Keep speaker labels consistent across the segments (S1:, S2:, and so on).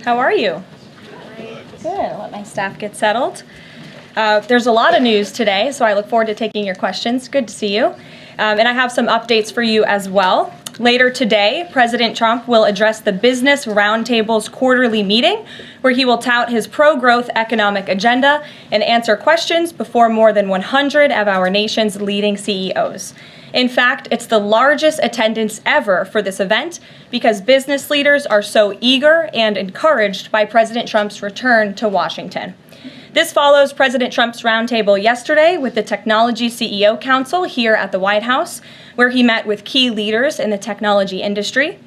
S1: How are you? Good. I'll let my staff get settled. There's a lot of news today, so I look forward to taking your questions. Good to see you. And I have some updates for you as well. Later today, President Trump will address the Business Roundtable's quarterly meeting, where he will tout his pro-growth economic agenda and answer questions before more than 100 of our nation's leading CEOs. In fact, it's the largest attendance ever for this event because business leaders are so eager and encouraged by President Trump's return to Washington. This follows President Trump's roundtable yesterday with the Technology CEO Council here at the White House, where he met with key leaders in the technology industry.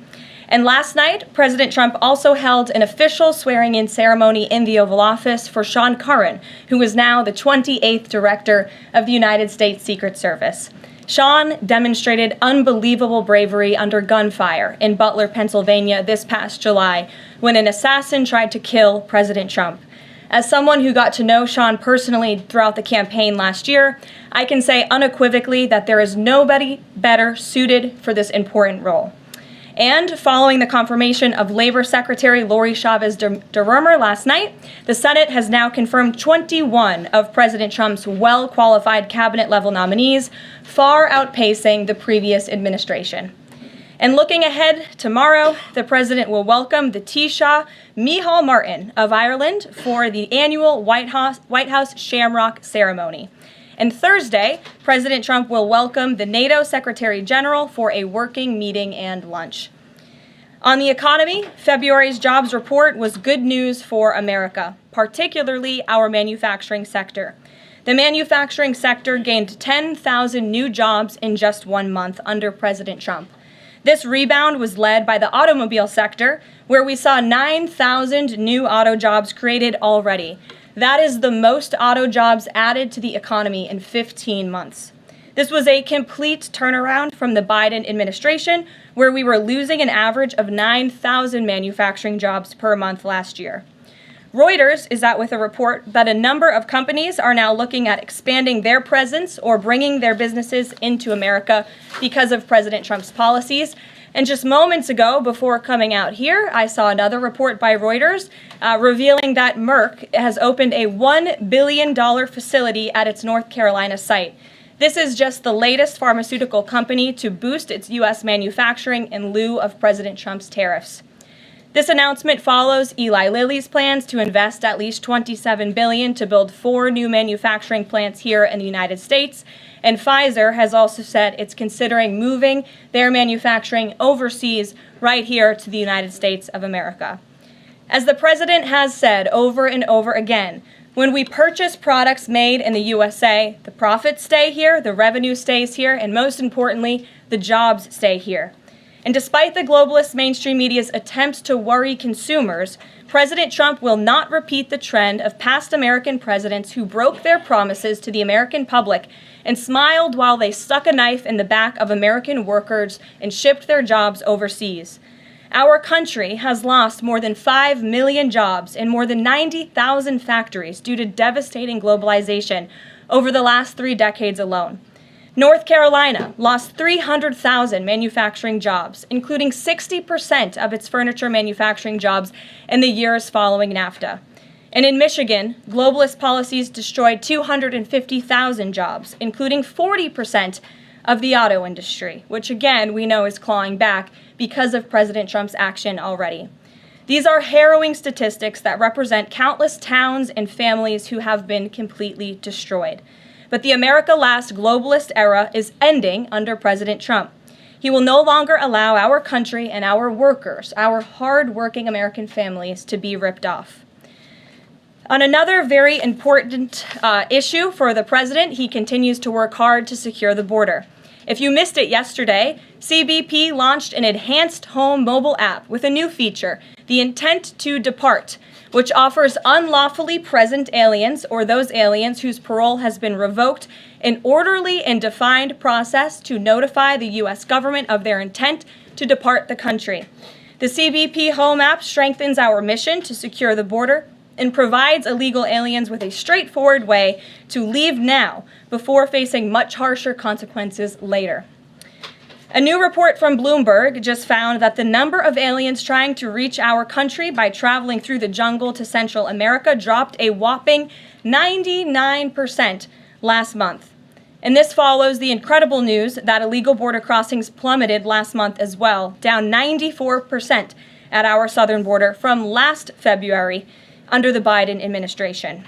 S1: And last night, President Trump also held an official swearing-in ceremony in the Oval Office for Sean Curran, who is now the 28th Director of the United States Secret Service. Sean demonstrated unbelievable bravery under gunfire in Butler, Pennsylvania this past July when an assassin tried to kill President Trump. As someone who got to know Sean personally throughout the campaign last year, I can say unequivocally that there is nobody better suited for this important role. And following the confirmation of Labor Secretary Lori Chavez DeRomer last night, the Senate has now confirmed 21 of President Trump's well-qualified cabinet-level nominees, far outpacing the previous administration. And looking ahead, tomorrow, the president will welcome the Taoiseach Micheál Martin of Ireland for the annual White House Shamrock ceremony. And Thursday, President Trump will welcome the NATO Secretary General for a working meeting and lunch. On the economy, February's jobs report was good news for America, particularly our manufacturing sector. The manufacturing sector gained 10,000 new jobs in just 1 month under President Trump. This rebound was led by the automobile sector, where we saw 9,000 new auto jobs created already. That is the most auto jobs added to the economy in 15 months. This was a complete turnaround from the Biden administration, where we were losing an average of 9,000 manufacturing jobs per month last year. Reuters is out with a report that a number of companies are now looking at expanding their presence or bringing their businesses into America because of President Trump's policies. And just moments ago, before coming out here, I saw another report by Reuters revealing that Merck has opened a $1 billion facility at its North Carolina site. This is just the latest pharmaceutical company to boost its U.S. manufacturing in lieu of President Trump's tariffs. This announcement follows Eli Lilly's plans to invest at least $27 billion to build 4 new manufacturing plants here in the United States. And Pfizer has also said it's considering moving their manufacturing overseas right here to the United States of America. As the president has said over and over again, when we purchase products made in the USA, the profits stay here, the revenue stays here, and most importantly, the jobs stay here. And despite the globalist mainstream media's attempts to worry consumers, President Trump will not repeat the trend of past American presidents who broke their promises to the American public and smiled while they stuck a knife in the back of American workers and shipped their jobs overseas. Our country has lost more than 5 million jobs in more than 90,000 factories due to devastating globalization over the last 3 decades alone. North Carolina lost 300,000 manufacturing jobs, including 60% of its furniture manufacturing jobs in the years following NAFTA. And in Michigan, globalist policies destroyed 250,000 jobs, including 40% of the auto industry, which again we know is clawing back because of President Trump's action already. These are harrowing statistics that represent countless towns and families who have been completely destroyed. But the America Last globalist era is ending under President Trump. He will no longer allow our country and our workers, our hard-working American families, to be ripped off. On another very important issue for the president, he continues to work hard to secure the border. If you missed it yesterday, CBP launched an enhanced home mobile app with a new feature, the Intent to Depart, which offers unlawfully present aliens or those aliens whose parole has been revoked an orderly and defined process to notify the U.S. government of their intent to depart the country. The CBP Home app strengthens our mission to secure the border and provides illegal aliens with a straightforward way to leave now before facing much harsher consequences later. A new report from Bloomberg just found that the number of aliens trying to reach our country by traveling through the jungle to Central America dropped a whopping 99% last month. And this follows the incredible news that illegal border crossings plummeted last month as well, down 94% at our southern border from last February under the Biden administration.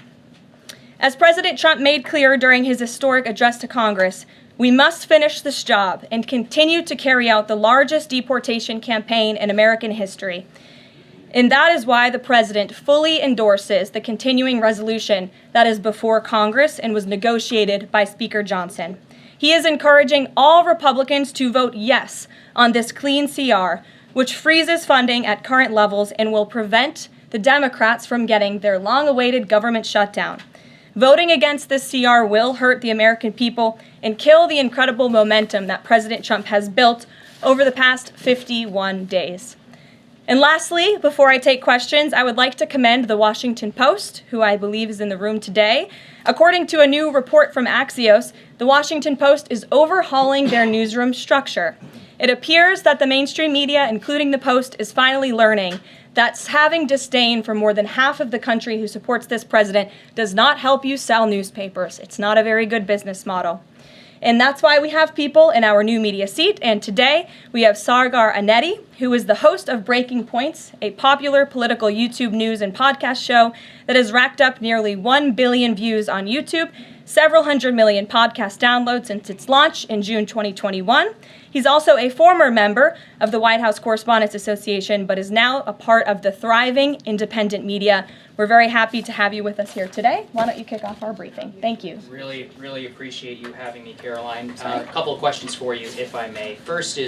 S1: As President Trump made clear during his historic address to Congress, we must finish this job and continue to carry out the largest deportation campaign in American history. And that is why the president fully endorses the continuing resolution that is before Congress and was negotiated by Speaker Johnson. He is encouraging all Republicans to vote yes on this clean CR, which freezes funding at current levels and will prevent the Democrats from getting their long-awaited government shutdown. Voting against this CR will hurt the American people and kill the incredible momentum that President Trump has built over the past 51 days. And lastly, before I take questions, I would like to commend the Washington Post, who I believe is in the room today. According to a new report from Axios, the Washington Post is overhauling their newsroom structure. It appears that the mainstream media, including the Post, is finally learning that having disdain for more than half of the country who supports this president does not help you sell newspapers. It's not a very good business model. And that's why we have people in our new media seat. And today we have Sargar Anetti, who is the host of Breaking Points, a popular political YouTube news and podcast show that has racked up nearly 1 billion views on YouTube, several hundred million podcast downloads since its launch in June 2021. He's also a former member of the White House Correspondents Association, but is now a part of the thriving independent media. We're very happy to have you with us here today. Why don't you kick off our briefing? Thank you.
S2: Really appreciate you having me, Karoline. A couple of questions for you, if I may. First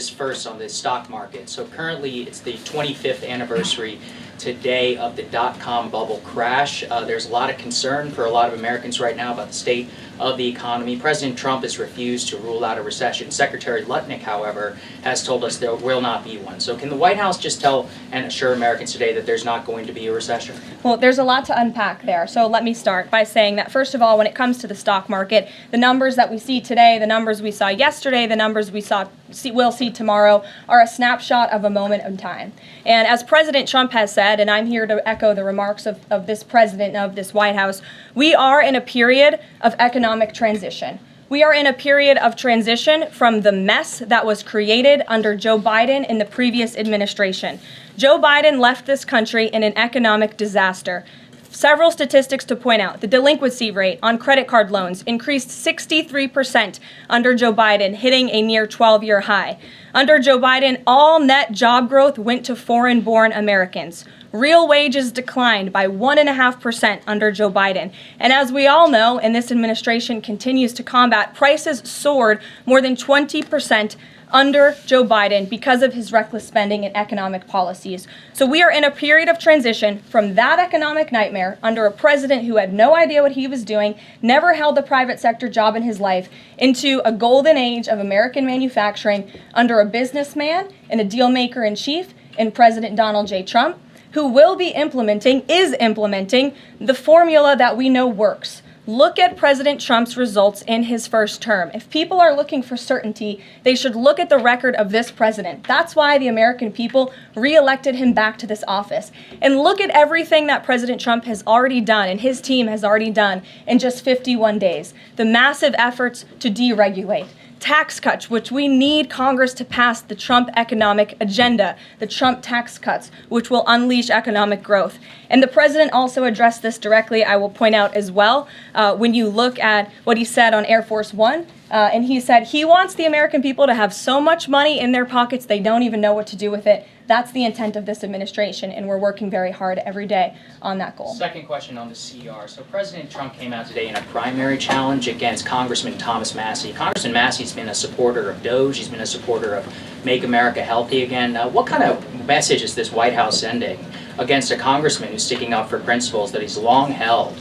S2: on the stock market. So currently it's the 25th anniversary today of the dot-com bubble crash. There's a lot of concern for a lot of Americans right now about the state of the economy. President Trump has refused to rule out a recession. Secretary Lutnick, however, has told us there will not be one. So can the White House just tell and assure Americans today that there's not going to be a recession?
S1: Well, there's a lot to unpack there. So let me start by saying that, first of all, when it comes to the stock market, the numbers that we see today, the numbers we saw yesterday, the numbers we'll see tomorrow are a snapshot of a moment in time. And as President Trump has said, and I'm here to echo the remarks of this president of this White House, we are in a period of economic transition. We are in a period of transition from the mess that was created under Joe Biden in the previous administration. Joe Biden left this country in an economic disaster. Several statistics to point out. The delinquency rate on credit card loans increased 63% under Joe Biden, hitting a near 12-year high. Under Joe Biden, all net job growth went to foreign-born Americans. Real wages declined by 1.5% under Joe Biden. And as we all know, and this administration continues to combat, prices soared more than 20% under Joe Biden because of his reckless spending and economic policies. So we are in a period of transition from that economic nightmare under a president who had no idea what he was doing, never held a private sector job in his life, into a golden age of American manufacturing under a businessman and a deal maker in chief in President Donald J. Trump, who is implementing the formula that we know works. Look at President Trump's results in his first term. If people are looking for certainty, they should look at the record of this president. That's why the American people re-elected him back to this office. And look at everything that President Trump has already done and his team has already done in just 51 days. The massive efforts to deregulate. Tax cuts, which we need Congress to pass the Trump economic agenda, the Trump tax cuts, which will unleash economic growth. And the president also addressed this directly, I will point out as well, when you look at what he said on Air Force One. And he said he wants the American people to have so much money in their pockets they don't even know what to do with it. That's the intent of this administration, and we're working very hard every day on that goal.
S2: Second question on the CR. So President Trump came out today in a primary challenge against Congressman Thomas Massie. Congressman Massie's been a supporter of DOGE. He's been a supporter of Make America Healthy Again. What kind of message is this White House sending against a congressman who's sticking up for principles that he's long held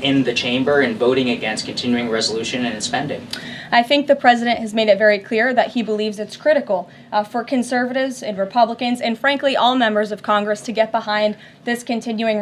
S2: in the chamber and voting against continuing resolution and spending?
S1: I think the president has made it very clear that he believes it's critical for conservatives and Republicans and frankly all members of Congress to get behind this continuing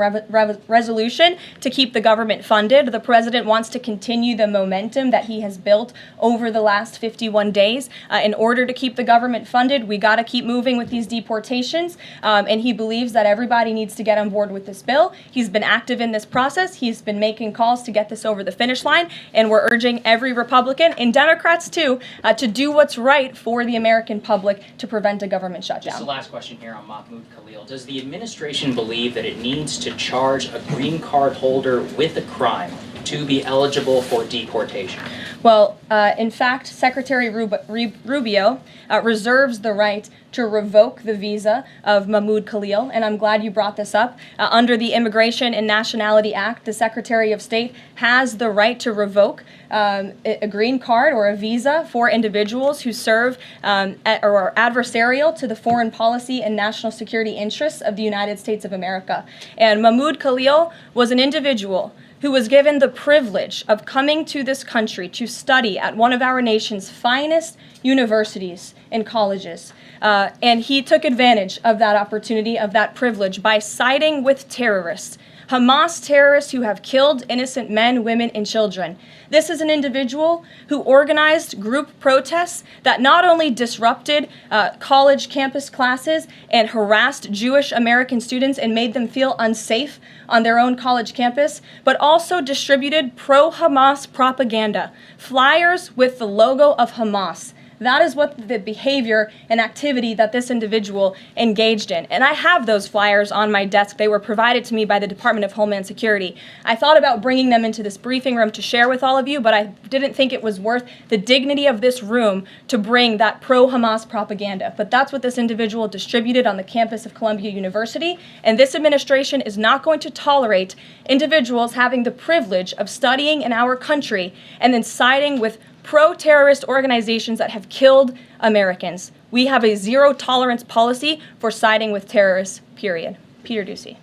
S1: resolution to keep the government funded. The president wants to continue the momentum that he has built over the last 51 days. In order to keep the government funded, we got to keep moving with these deportations, and he believes that everybody needs to get on board with this bill. He's been active in this process. He's been making calls to get this over the finish line, and we're urging every Republican and Democrats too to do what's right for the American public to prevent a government shutdown.
S2: Just the last question here on Mahmoud Khalil. Does the administration believe that it needs to charge a green card holder with a crime to be eligible for deportation?
S1: Well, in fact, Secretary Rubio reserves the right to revoke the visa of Mahmoud Khalil, and I'm glad you brought this up. Under the Immigration and Nationality Act, the Secretary of State has the right to revoke a green card or a visa for individuals who serve or are adversarial to the foreign policy and national security interests of the United States of America. And Mahmoud Khalil was an individual who was given the privilege of coming to this country to study at one of our nation's finest universities and colleges. And he took advantage of that opportunity, of that privilege, by siding with terrorists, Hamas terrorists who have killed innocent men, women, and children. This is an individual who organized group protests that not only disrupted college campus classes and harassed Jewish American students and made them feel unsafe on their own college campus, but also distributed pro-Hamas propaganda, flyers with the logo of Hamas. That is what the behavior and activity that this individual engaged in. And I have those flyers on my desk. They were provided to me by the Department of Homeland Security. I thought about bringing them into this briefing room to share with all of you, but I didn't think it was worth the dignity of this room to bring that pro-Hamas propaganda. But that's what this individual distributed on the campus of Columbia University. And this administration is not going to tolerate individuals having the privilege of studying in our country and then siding with pro-terrorist organizations that have killed Americans. We have a zero-tolerance policy for siding with terrorists, period. Peter Ducey.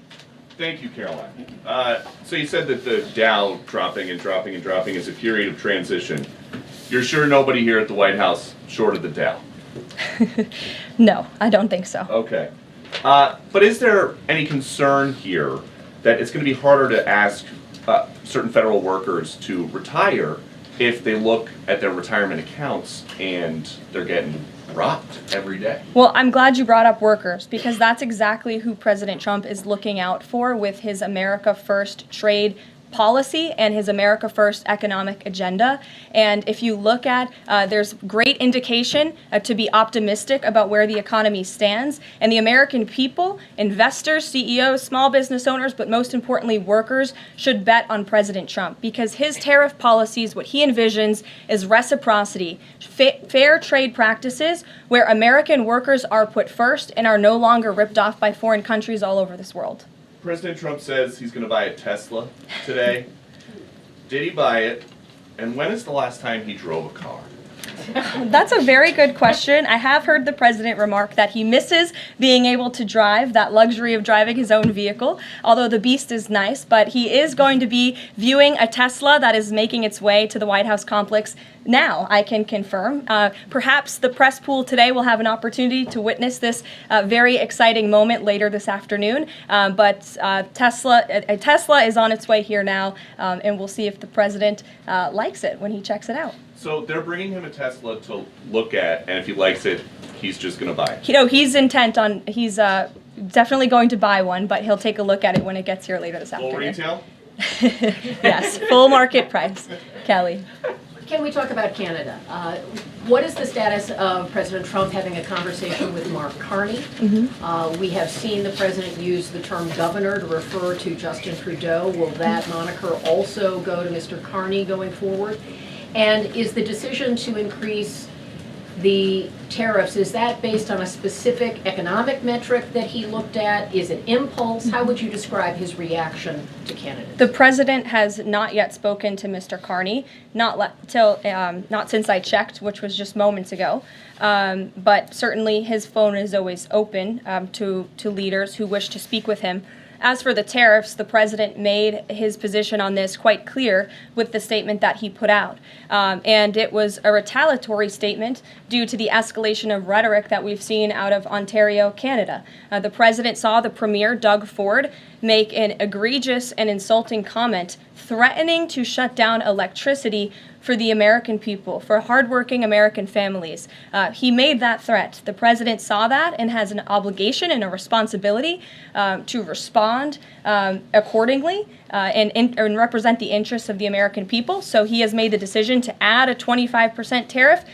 S3: Thank you, Karoline. So you said that the Dow dropping and dropping and dropping is a period of transition. You're sure nobody here at the White House shorted the Dow?
S1: No, I don't think so.
S3: Okay. But is there any concern here that it's going to be harder to ask certain federal workers to retire if they look at their retirement accounts and they're getting robbed every day?
S1: Well, I'm glad you brought up workers, because that's exactly who President Trump is looking out for with his America First trade policy and his America First economic agenda. And if you look at, there's great indication to be optimistic about where the economy stands. And the American people, investors, CEOs, small business owners, but most importantly, workers, should bet on President Trump, because his tariff policies, what he envisions is reciprocity, fair trade practices where American workers are put first and are no longer ripped off by foreign countries all over this world.
S3: President Trump says he's going to buy a Tesla today. Did he buy it? And when is the last time he drove a car?
S1: That's a very good question. I have heard the president remark that he misses being able to drive, that luxury of driving his own vehicle, although the beast is nice, but he is going to be viewing a Tesla that is making its way to the White House complex now, I can confirm. Perhaps the press pool today will have an opportunity to witness this very exciting moment later this afternoon, but a Tesla is on its way here now, and we'll see if the president likes it when he checks it out.
S3: So they're bringing him a Tesla to look at, and if he likes it, he's just going to buy it.
S1: You know, he's intent on, he's definitely going to buy one, but he'll take a look at it when it gets here later this afternoon.
S3: Full retail?
S1: Yes, full market price. Kelly.
S4: Can we talk about Canada? What is the status of President Trump having a conversation with Mark Carney? We have seen the president use the term governor to refer to Justin Trudeau. Will that moniker also go to Mr. Carney going forward? And is the decision to increase the tariffs, is that based on a specific economic metric that he looked at? Is it impulse? How would you describe his reaction to candidates?
S1: The president has not yet spoken to Mr. Carney, not since I checked, which was just moments ago. But certainly his phone is always open to leaders who wish to speak with him. As for the tariffs, the president made his position on this quite clear with the statement that he put out. And it was a retaliatory statement due to the escalation of rhetoric that we've seen out of Ontario, Canada. The president saw the premier, Doug Ford, make an egregious and insulting comment threatening to shut down electricity for the American people, for hardworking American families. He made that threat. The president saw that and has an obligation and a responsibility to respond accordingly and represent the interests of the American people. So he has made the decision to add a 25% tariff.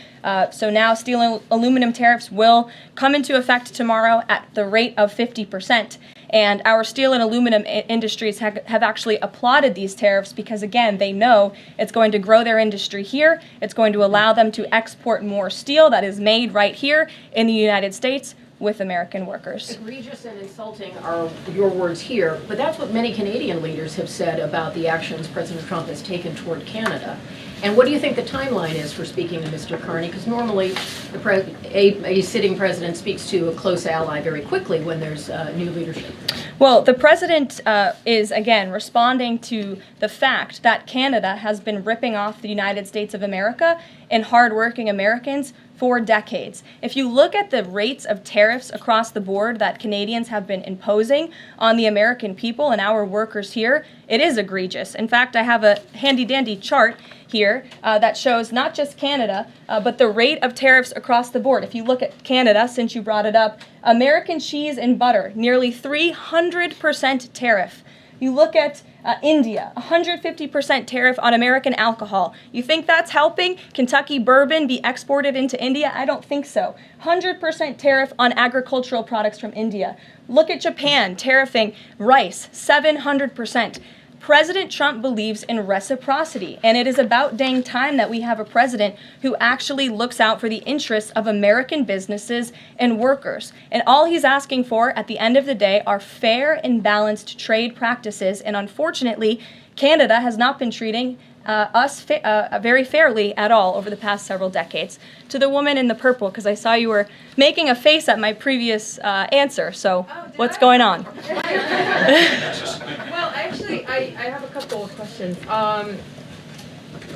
S1: So now steel and aluminum tariffs will come into effect tomorrow at the rate of 50%. And our steel and aluminum industries have actually applauded these tariffs because, again, they know it's going to grow their industry here. It's going to allow them to export more steel that is made right here in the United States with American workers.
S4: Egregious and insulting are your words here, but that's what many Canadian leaders have said about the actions President Trump has taken toward Canada. And what do you think the timeline is for speaking to Mr. Carney? Because normally a sitting president speaks to a close ally very quickly when there's new leadership.
S1: Well, the president is, again, responding to the fact that Canada has been ripping off the United States of America and hardworking Americans for decades. If you look at the rates of tariffs across the board that Canadians have been imposing on the American people and our workers here, it is egregious. In fact, I have a handy-dandy chart here that shows not just Canada, but the rate of tariffs across the board. If you look at Canada, since you brought it up, American cheese and butter, nearly 300% tariff. You look at India, 150% tariff on American alcohol. You think that's helping Kentucky bourbon be exported into India? I don't think so. 100% tariff on agricultural products from India. Look at Japan, tariffing rice, 700%. President Trump believes in reciprocity, and it is about dang time that we have a president who actually looks out for the interests of American businesses and workers. And all he's asking for at the end of the day are fair and balanced trade practices, and unfortunately, Canada has not been treating us very fairly at all over the past several decades. To the woman in the purple, because I saw you were making a face at my previous answer, so what's going on?
S5: Well, actually, I have a couple of questions.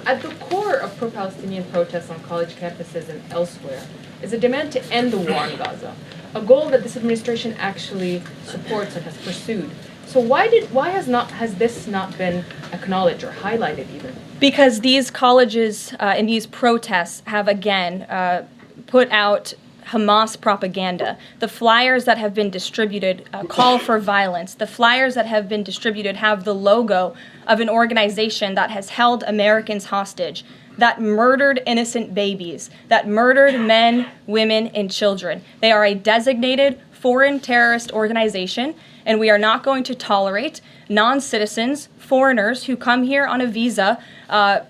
S5: At the core of pro-Palestinian protests on college campuses and elsewhere is a demand to end the war in Gaza, a goal that this administration actually supports and has pursued. So why has this not been acknowledged or highlighted even?
S1: Because these colleges and these protests have again put out Hamas propaganda. The flyers that have been distributed call for violence. The flyers that have been distributed have the logo of an organization that has held Americans hostage, that murdered innocent babies, that murdered men, women, and children. They are a designated foreign terrorist organization, and we are not going to tolerate non-citizens, foreigners who come here on a visa,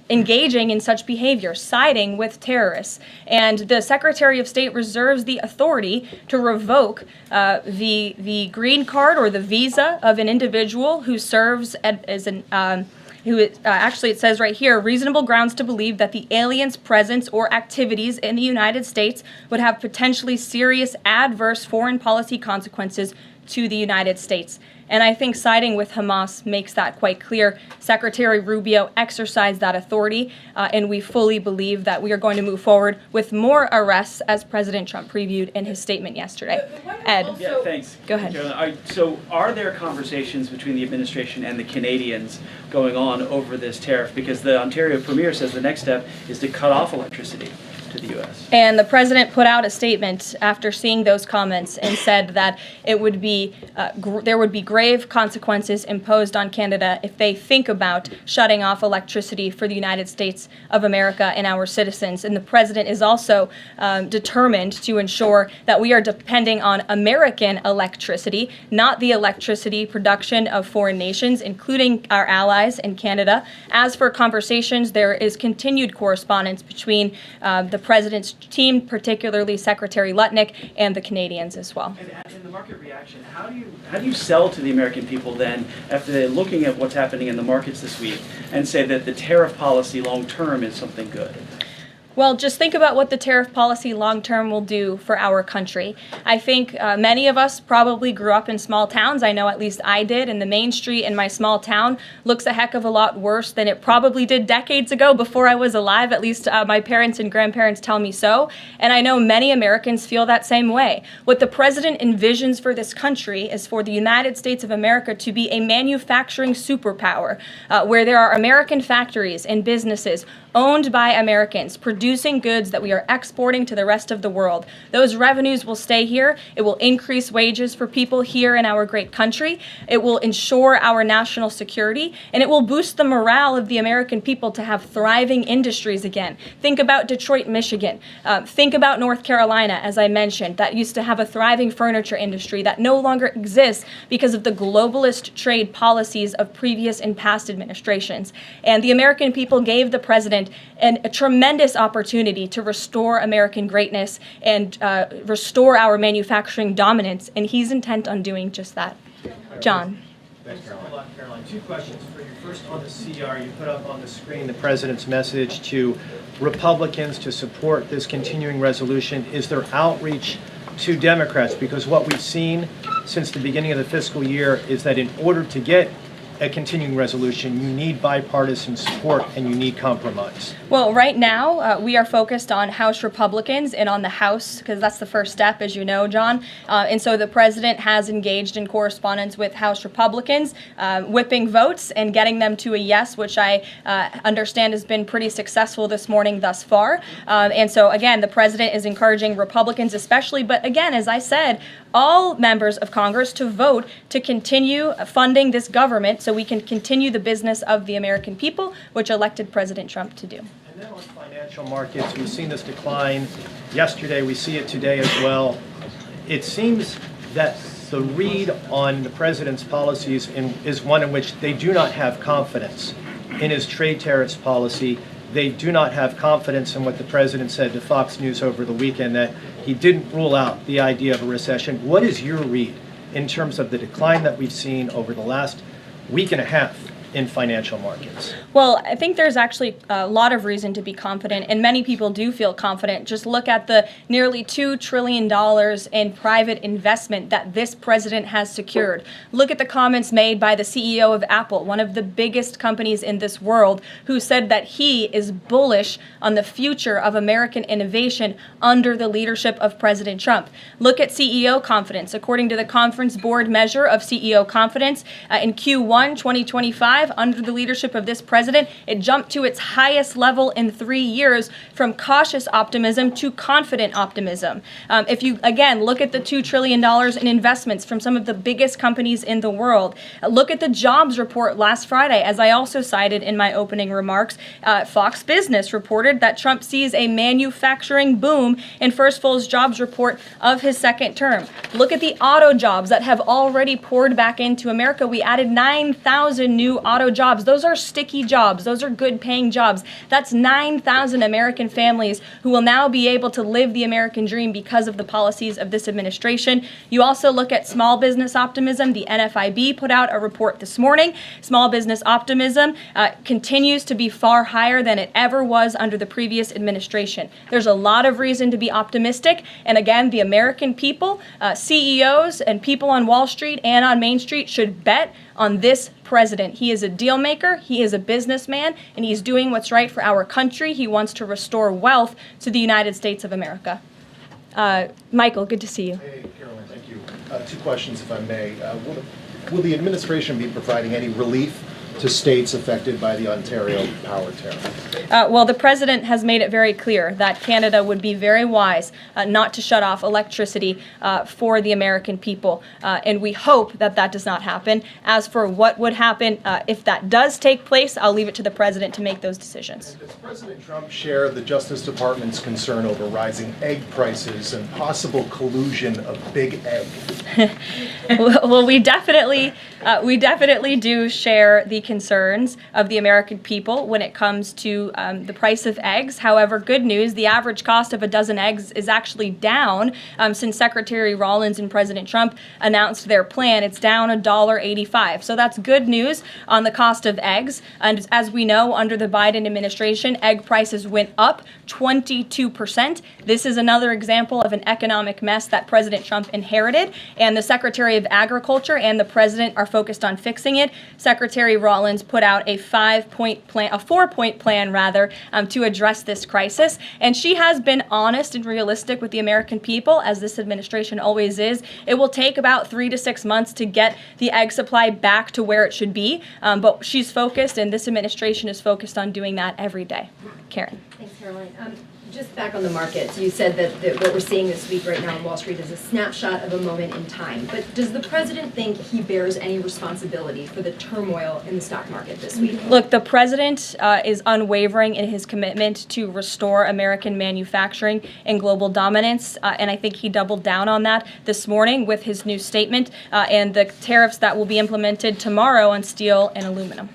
S1: engaging in such behavior, siding with terrorists. And the Secretary of State reserves the authority to revoke the green card or the visa of an individual who serves as an actually, it says right here, reasonable grounds to believe that the alien's presence or activities in the United States would have potentially serious adverse foreign policy consequences to the United States. And I think siding with Hamas makes that quite clear. Secretary Rubio exercised that authority, and we fully believe that we are going to move forward with more arrests, as President Trump previewed in his statement yesterday. Ed.
S6: Yeah, thanks.
S1: Go ahead.
S6: Caroline. So are there conversations between the administration and the Canadians going on over this tariff? Because the Ontario Premier says the next step is to cut off electricity to the U.S.
S1: And the president put out a statement after seeing those comments and said that it would be there would be grave consequences imposed on Canada if they think about shutting off electricity for the United States of America and our citizens. And the president is also determined to ensure that we are depending on American electricity, not the electricity production of foreign nations, including our allies in Canada. As for conversations, there is continued correspondence between the the president's team, particularly Secretary Lutnick, and the Canadians as well.
S6: And in the market reaction, how do you sell to the American people then, after they're looking at what's happening in the markets this week, and say that the tariff policy long term is something good?
S1: Well, just think about what the tariff policy long-term will do for our country. I think many of us probably grew up in small towns. I know at least I did, and the main street in my small town looks a heck of a lot worse than it probably did decades ago before I was alive. At least my parents and grandparents tell me so. And I know many Americans feel that same way. What the president envisions for this country is for the United States of America to be a manufacturing superpower, where there are American factories and businesses owned by Americans, producing goods that we are exporting to the rest of the world. Those revenues will stay here. It will increase wages for people here in our great country. It will ensure our national security, and it will boost the morale of the American people to have thriving industries again. Think about Detroit, Michigan. Think about North Carolina, as I mentioned, that used to have a thriving furniture industry that no longer exists because of the globalist trade policies of previous and past administrations. And the American people gave the president a tremendous opportunity to restore American greatness and restore our manufacturing dominance, and he's intent on doing just that. John.
S7: Thanks a lot, Caroline. Two questions for you. First, on the CR, you put up on the screen the president's message to Republicans to support this continuing resolution. Is there outreach to Democrats? Because what we've seen since the beginning of the fiscal year is that in order to get a continuing resolution, you need bipartisan support and you need compromise.
S1: Well, right now, we are focused on House Republicans and on the House, because that's the first step, as you know, John. And so the president has engaged in correspondence with House Republicans, whipping votes and getting them to a yes, which I understand has been pretty successful this morning thus far. And so, again, the president is encouraging Republicans especially, but again, as I said, all members of Congress to vote to continue funding this government so we can continue the business of the American people, which elected President Trump to do.
S7: And then on financial markets, we've seen this decline yesterday. We see it today as well. It seems that the read on the president's policies is one in which they do not have confidence in his trade tariffs policy. They do not have confidence in what the president said to Fox News over the weekend, that he didn't rule out the idea of a recession. What is your read in terms of the decline that we've seen over the last week and a half in financial markets?
S1: Well, I think there's actually a lot of reason to be confident, and many people do feel confident. Just look at the nearly $2 trillion in private investment that this president has secured. Look at the comments made by the CEO of Apple, one of the biggest companies in this world, who said that he is bullish on the future of American innovation under the leadership of President Trump. Look at CEO confidence. According to the Conference Board measure of CEO confidence, in Q1 2025, under the leadership of this president, it jumped to its highest level in 3 years, from cautious optimism to confident optimism. If you, again, look at the $2 trillion in investments from some of the biggest companies in the world, look at the jobs report last Friday, as I also cited in my opening remarks. Fox Business reported that Trump sees a manufacturing boom in first full jobs report of his second term. Look at the auto jobs that have already poured back into America. We added 9,000 new auto jobs. Those are sticky jobs. Those are good paying jobs. That's 9,000 American families who will now be able to live the American dream because of the policies of this administration. You also look at small business optimism. The NFIB put out a report this morning. Small business optimism continues to be far higher than it ever was under the previous administration. There's a lot of reason to be optimistic. And again, the American people, CEOs and people on Wall Street and on Main Street should bet on this president. He is a deal maker, he is a businessman, and he's doing what's right for our country. He wants to restore wealth to the United States of America. Michael, good to see you.
S8: Hey, Caroline, thank you. Two questions, if I may. Will the administration be providing any relief to states affected by the Ontario power tariff?
S1: Well, the president has made it very clear that Canada would be very wise not to shut off electricity for the American people, and we hope that that does not happen. As for what would happen if that does take place, I'll leave it to the president to make those decisions.
S8: And does President Trump share the Justice Department's concern over rising egg prices and possible collusion of big egg?
S1: Well, we definitely do share the concerns of the American people when it comes to the price of eggs. However, good news, the average cost of a dozen eggs is actually down since Secretary Rollins and President Trump announced their plan. It's down $1.85. So that's good news on the cost of eggs. And as we know, under the Biden administration, egg prices went up 22%. This is another example of an economic mess that President Trump inherited, and the Secretary of Agriculture and the President are focused on fixing it. Secretary Rollins put out a 4-point plan rather, to address this crisis, and she has been honest and realistic with the American people, as this administration always is. It will take about 3 to 6 months to get the egg supply back to where it should be, but she's focused, and this administration is focused on doing that every day. Karen.
S9: Thanks, Caroline. Just back on the markets, you said that what we're seeing this week right now on Wall Street is a snapshot of a moment in time. But does the president think he bears any responsibility for the turmoil in the stock market this week?
S1: Look, the president is unwavering in his commitment to restore American manufacturing and global dominance, and I think he doubled down on that this morning with his new statement and the tariffs that will be implemented tomorrow on steel and aluminum.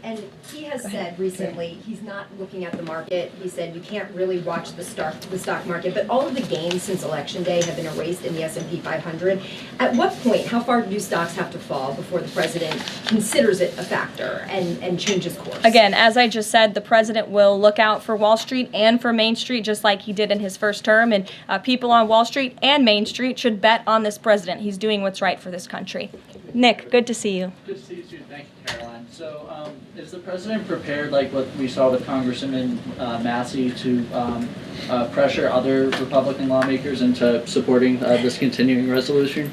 S9: And he has said recently he's not looking at the market. He said you can't really watch the stock market, but all of the gains since Election Day have been erased in the S&P 500. At what point, how far do stocks have to fall before the president considers it a factor and changes course?
S1: Again, as I just said, the president will look out for Wall Street and for Main Street, just like he did in his first term, and people on Wall Street and Main Street should bet on this president. He's doing what's right for this country. Nick, good to see you.
S10: Good to see you too. Thank you, Caroline. So, is the president prepared, like what we saw with Congressman Massey, to pressure other Republican lawmakers into supporting this continuing resolution?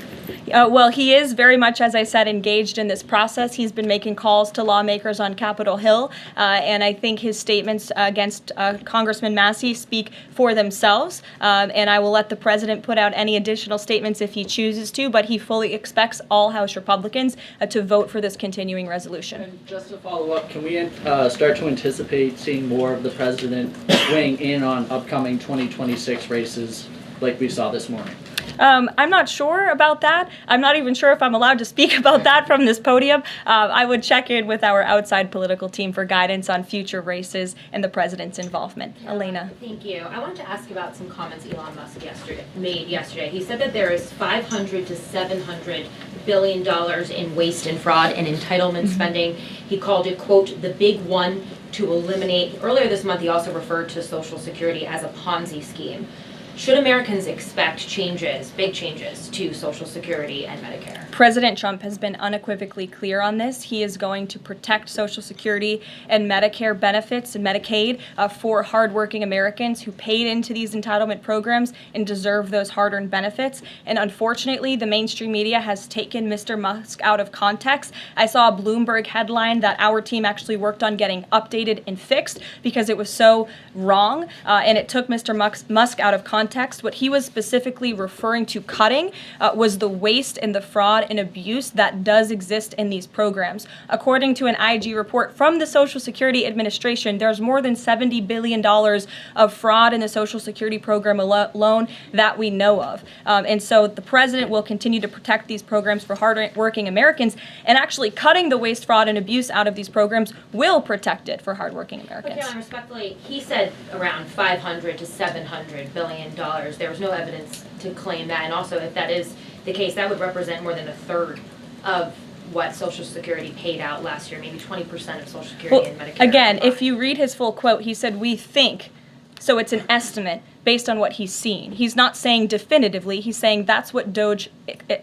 S1: Well, he is very much, as I said, engaged in this process. He's been making calls to lawmakers on Capitol Hill, and I think his statements against Congressman Massey speak for themselves, and I will let the president put out any additional statements if he chooses to, but he fully expects all House Republicans to vote for this continuing resolution.
S10: And just to follow up, can we start to anticipate seeing more of the president weighing in on upcoming 2026 races like we saw this morning?
S1: I'm not sure about that. I'm not even sure if I'm allowed to speak about that from this podium. I would check in with our outside political team for guidance on future races and the president's involvement. Elena.
S11: Thank you. I wanted to ask about some comments Elon Musk made yesterday. He said that there is $500 to $700 billion in waste and fraud and entitlement spending. He called it, quote, the big one to eliminate. Earlier this month, he also referred to Social Security as a Ponzi scheme. Should Americans expect changes, big changes, to Social Security and Medicare?
S1: President Trump has been unequivocally clear on this. He is going to protect Social Security and Medicare benefits and Medicaid for hardworking Americans who paid into these entitlement programs and deserve those hard-earned benefits. And unfortunately, the mainstream media has taken Mr. Musk out of context. I saw a Bloomberg headline that our team actually worked on getting updated and fixed because it was so wrong, and it took Mr. Musk out of context. What he was specifically referring to cutting was the waste and the fraud and abuse that does exist in these programs. According to an IG report from the Social Security Administration, there's more than $70 billion of fraud in the Social Security program alone that we know of. And so the president will continue to protect these programs for hardworking Americans, and actually cutting the waste, fraud, and abuse out of these programs will protect it for hardworking Americans.
S11: But Caroline, respectfully, he said around $500 to $700 billion. There was no evidence to claim that, and also if that is the case, that would represent more than a third of what Social Security paid out last year, maybe 20% of Social Security and Medicare.
S1: Again, if you read his full quote, he said, we think, so it's an estimate based on what he's seen. He's not saying definitively, he's saying that's what DOGE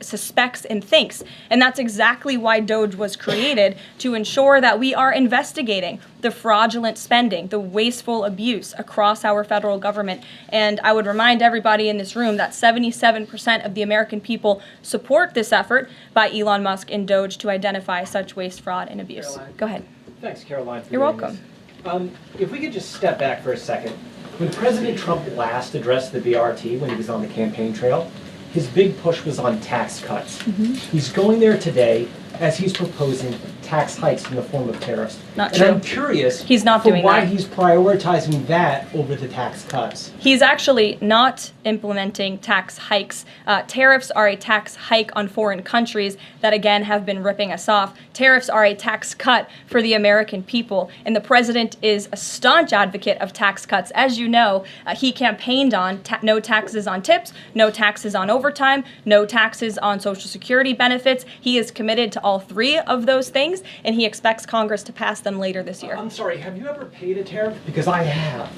S1: suspects and thinks. And that's exactly why DOGE was created, to ensure that we are investigating the fraudulent spending, the wasteful abuse across our federal government. And I would remind everybody in this room that 77% of the American people support this effort by Elon Musk and DOGE to identify such waste, fraud, and abuse.
S12: Caroline.
S1: Go ahead.
S12: Thanks, Caroline. For
S1: You're
S12: doing
S1: welcome.
S12: this. If we could just step back for a second. When President Trump last addressed the BRT when he was on the campaign trail, his big push was on tax cuts. He's going there today as he's proposing tax hikes in the form of tariffs.
S1: Not
S12: and I'm
S1: true.
S12: curious
S1: He's not
S12: for
S1: doing
S12: why
S1: that.
S12: he's prioritizing that over the tax cuts.
S1: He's actually not implementing tax hikes. Tariffs are a tax hike on foreign countries that, again, have been ripping us off. Tariffs are a tax cut for the American people, and the president is a staunch advocate of tax cuts. As you know, he campaigned on no taxes on tips, no taxes on overtime, no taxes on Social Security benefits. He is committed to all three of those things, and he expects Congress to pass them later this year.
S12: I'm sorry, have you ever paid a tariff? Because I have.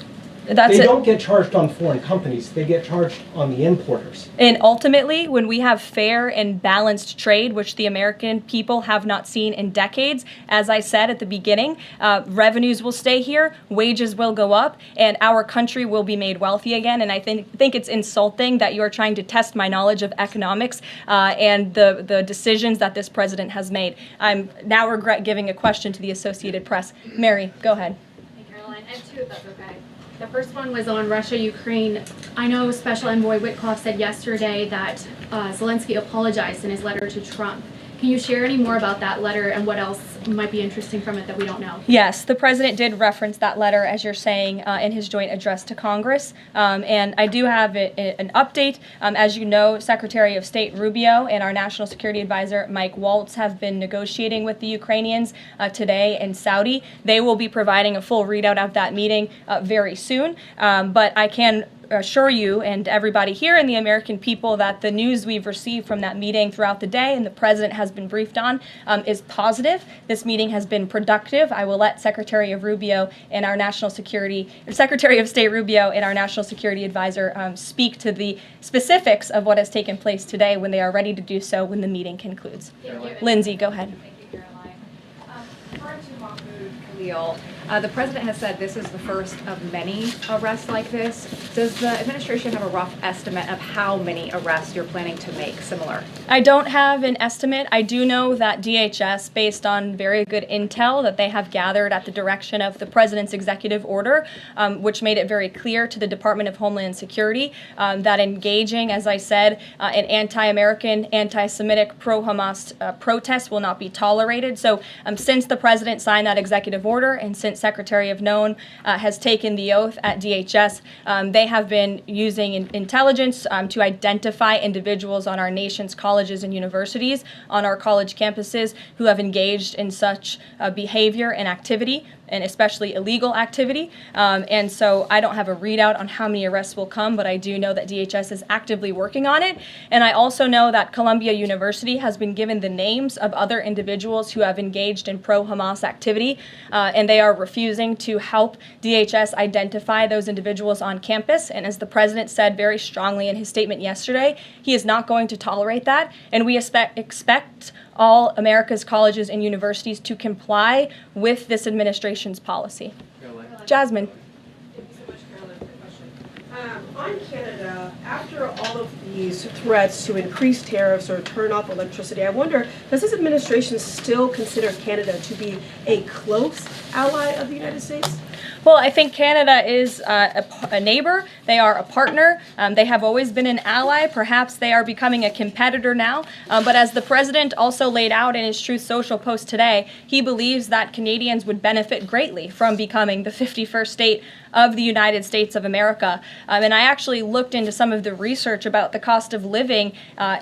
S1: That's
S12: They
S1: it.
S12: don't get charged on foreign companies, they get charged on the importers.
S1: And ultimately, when we have fair and balanced trade, which the American people have not seen in decades, as I said at the beginning, revenues will stay here, wages will go up, and our country will be made wealthy again. And I think it's insulting that you're trying to test my knowledge of economics and the decisions that this president has made. I'm now regret giving a question to the Associated Press. Mary, go ahead.
S13: Hey, Caroline. I have two, if that's okay. The first one was on Russia, Ukraine. I know Special Envoy Witkoff said yesterday that Zelensky apologized in his letter to Trump. Can you share any more about that letter and what else might be interesting from it that we don't know?
S1: Yes, the president did reference that letter, as you're saying, in his joint address to Congress. And I do have an update. As you know, Secretary of State Rubio and our National Security Advisor Mike Waltz have been negotiating with the Ukrainians today in Saudi. They will be providing a full readout of that meeting very soon. But I can assure you and everybody here and the American people that the news we've received from that meeting throughout the day and the president has been briefed on is positive. This meeting has been productive. I will let Secretary of State Rubio and our National Security Advisor speak to the specifics of what has taken place today when they are ready to do so when the meeting concludes. Lindsay, go ahead.
S14: Thank you, Caroline. Referring to Mahmoud Khalil, the president has said this is the first of many arrests like this. Does the administration have a rough estimate of how many arrests you're planning to make similar?
S1: I don't have an estimate. I do know that DHS, based on very good intel that they have gathered at the direction of the president's executive order, which made it very clear to the Department of Homeland Security that engaging, as I said, in anti-American, anti-Semitic, pro-Hamas protests will not be tolerated. So since the president signed that executive order and since Secretary of Known has taken the oath at DHS, they have been using intelligence to identify individuals on our nation's colleges and universities, on our college campuses, who have engaged in such behavior and activity, and especially illegal activity. And so I don't have a readout on how many arrests will come, but I do know that DHS is actively working on it. And I also know that Columbia University has been given the names of other individuals who have engaged in pro-Hamas activity, and they are refusing to help DHS identify those individuals on campus. And as the president said very strongly in his statement yesterday, he is not going to tolerate that, and we expect all America's colleges and universities to comply with this administration's policy. Jasmine.
S15: Thank you so much, Caroline, for the question. On Canada, after all of these threats to increase tariffs or turn off electricity, I wonder, does this administration still consider Canada to be a close ally of the United States?
S1: Well, I think Canada is a neighbor. They are a partner. They have always been an ally. Perhaps they are becoming a competitor now. But as the president also laid out in his Truth Social post today, he believes that Canadians would benefit greatly from becoming the 51st state of the United States of America. And I actually looked into some of the research about the cost of living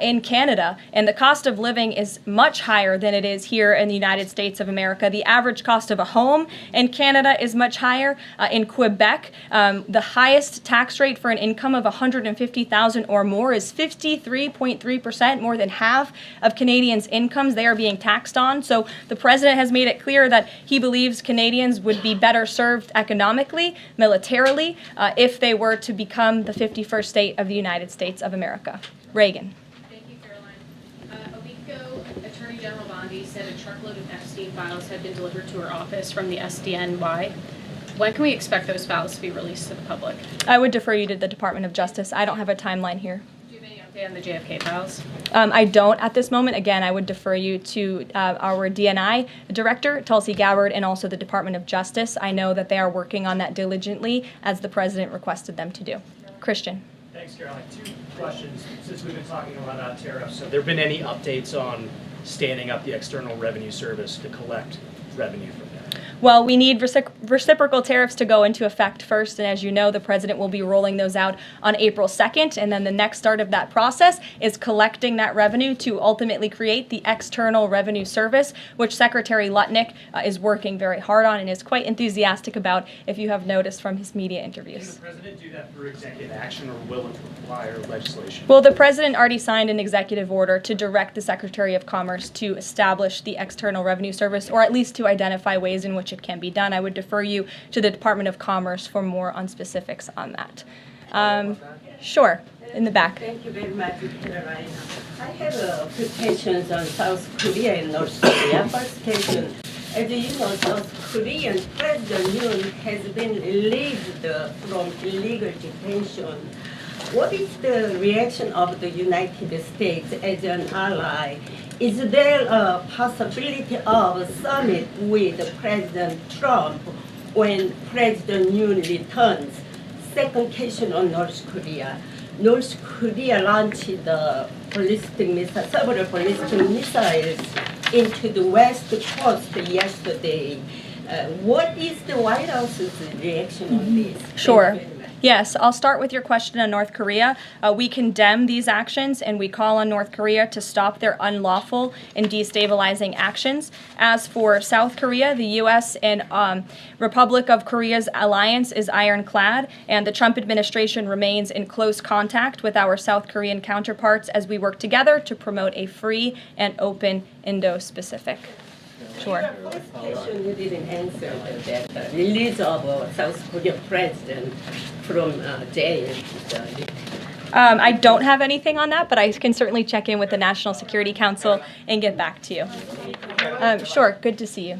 S1: in Canada, and the cost of living is much higher than it is here in the United States of America. The average cost of a home in Canada is much higher. In Quebec, the highest tax rate for an income of $150,000 or more is 53.3%, more than half of Canadians' incomes they are being taxed on. So the president has made it clear that he believes Canadians would be better served economically, militarily, if they were to become the 51st state of the United States of America. Reagan.
S13: Thank you, Caroline. A week ago, Attorney General Bondi said a truckload of Epstein files had been delivered to her office from the SDNY. When can we expect those files to be released to the public?
S1: I would defer you to the Department of Justice. I don't have a timeline here.
S13: Do you have any update on the JFK files?
S1: I don't at this moment. Again, I would defer you to our DNI director, Tulsi Gabbard, and also the Department of Justice. I know that they are working on that diligently, as the president requested them to do. Christian.
S16: Thanks, Caroline. Two questions since we've been talking about tariffs. Have there been any updates on
S6: standing up the External Revenue Service to collect revenue from that?
S1: Well, we need reciprocal tariffs to go into effect first, and as you know, the president will be rolling those out on April 2nd, and then the next start of that process is collecting that revenue to ultimately create the External Revenue Service, which Secretary Lutnick is working very hard on and is quite enthusiastic about, if you have noticed from his media interviews.
S6: Can the president do that through executive action, or will it require legislation?
S1: Well, the president already signed an executive order to direct the Secretary of Commerce to establish the External Revenue Service, or at least to identify ways in which it can be done. I would defer you to the Department of Commerce for more on specifics on that. Sure, in the back.
S16: Thank you very much, Caroline. I have a few questions on South Korea and North Korea. First question, as you know, South Korean President Yoon has been released from illegal detention. What is the reaction of the United States as an ally? Is there a possibility of a summit with President Trump when President Yoon returns? Second question on North Korea. North Korea launched the several ballistic missiles into the west coast yesterday. What is the White House's reaction on this?
S1: Sure. Yes, I'll start with your question on North Korea. We condemn these actions and we call on North Korea to stop their unlawful and destabilizing actions. As for South Korea, the U.S. and Republic of Korea's alliance is ironclad, and the Trump administration remains in close contact with our South Korean counterparts as we work together to promote a free and open Indo-Pacific. Sure.
S16: First question you didn't answer that release of South Korean president from jail.
S1: I don't have anything on that, but I can certainly check in with the National Security Council and get back to you. Sure, good to see you.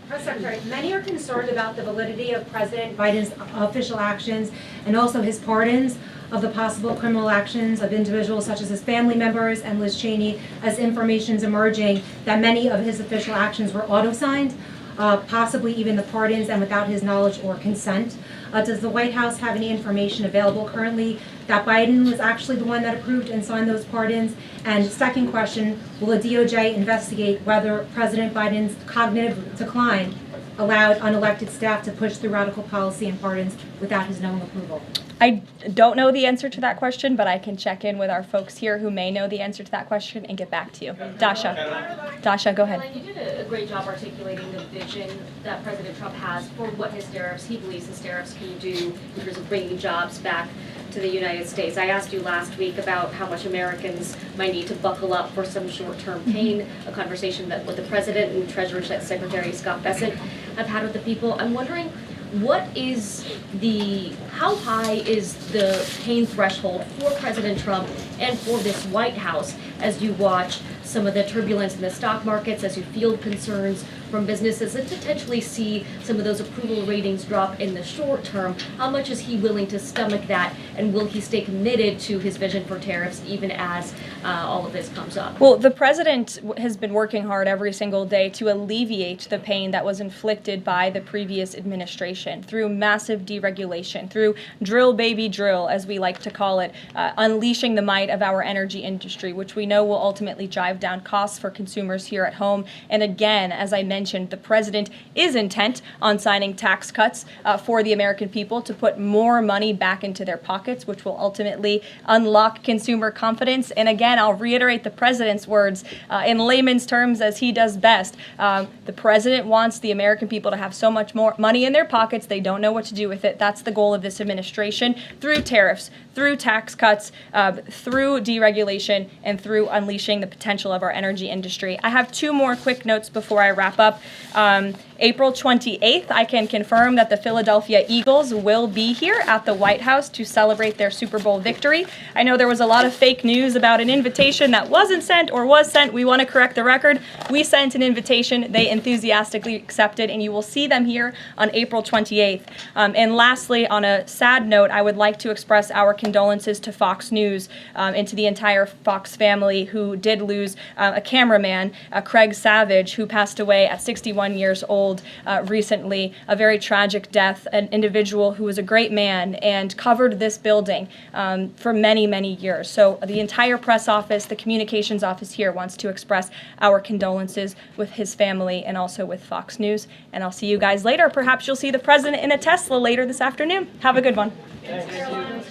S17: Press Secretary, many are concerned about the validity of President Biden's official actions and also his pardons of the possible criminal actions of individuals such as his family members and Liz Cheney, as information is emerging that many of his official actions were auto-signed, possibly even the pardons, and without his knowledge or consent. Does the White House have any information available currently that Biden was actually the one that approved and signed those pardons? And second question, will the DOJ investigate whether President Biden's cognitive decline allowed unelected staff to push through radical policy and pardons without his knowing approval?
S1: I don't know the answer to that question, but I can check in with our folks here who may know the answer to that question and get back to you. Dasha, go ahead.
S11: Caroline, you did a great job articulating the vision that President Trump has for what he believes his tariffs can do in terms of bringing jobs back to the United States. I asked you last week about how much Americans might need to buckle up for some short-term pain, a conversation that with the President and Treasury Secretary Scott Bessent have had with the people. I'm wondering, how high is the pain threshold for President Trump and for this White House as you watch some of the turbulence in the stock markets, as you field concerns from businesses and potentially see some of those approval ratings drop in the short term? How much is he willing to stomach that, and will he stay committed to his vision for tariffs even as all of this comes up?
S1: Well, the president has been working hard every single day to alleviate the pain that was inflicted by the previous administration through massive deregulation, through drill baby drill, as we like to call it, unleashing the might of our energy industry, which we know will ultimately drive down costs for consumers here at home. And again, as I mentioned, the president is intent on signing tax cuts for the American people to put more money back into their pockets, which will ultimately unlock consumer confidence. And again, I'll reiterate the president's words in layman's terms as he does best. The president wants the American people to have so much more money in their pockets, they don't know what to do with it. That's the goal of this administration, through tariffs, through tax cuts, through deregulation, and through unleashing the potential of our energy industry. I have two more quick notes before I wrap up. April 28th, I can confirm that the Philadelphia Eagles will be here at the White House to celebrate their Super Bowl victory. I know there was a lot of fake news about an invitation that wasn't sent or was sent. We want to correct the record. We sent an invitation. They enthusiastically accepted, and you will see them here on April 28th. And lastly, on a sad note, I would like to express our condolences to Fox News and to the entire Fox family. family who did lose a cameraman, Craig Savage, who passed away at 61 years old recently. A very tragic death, an individual who was a great man and covered this building for many, many years. So the entire press office, the communications office here wants to express our condolences with his family and also with Fox News. And I'll see you guys later. Perhaps you'll see the president in a Tesla later this afternoon. Have a good one.
S12: Thanks.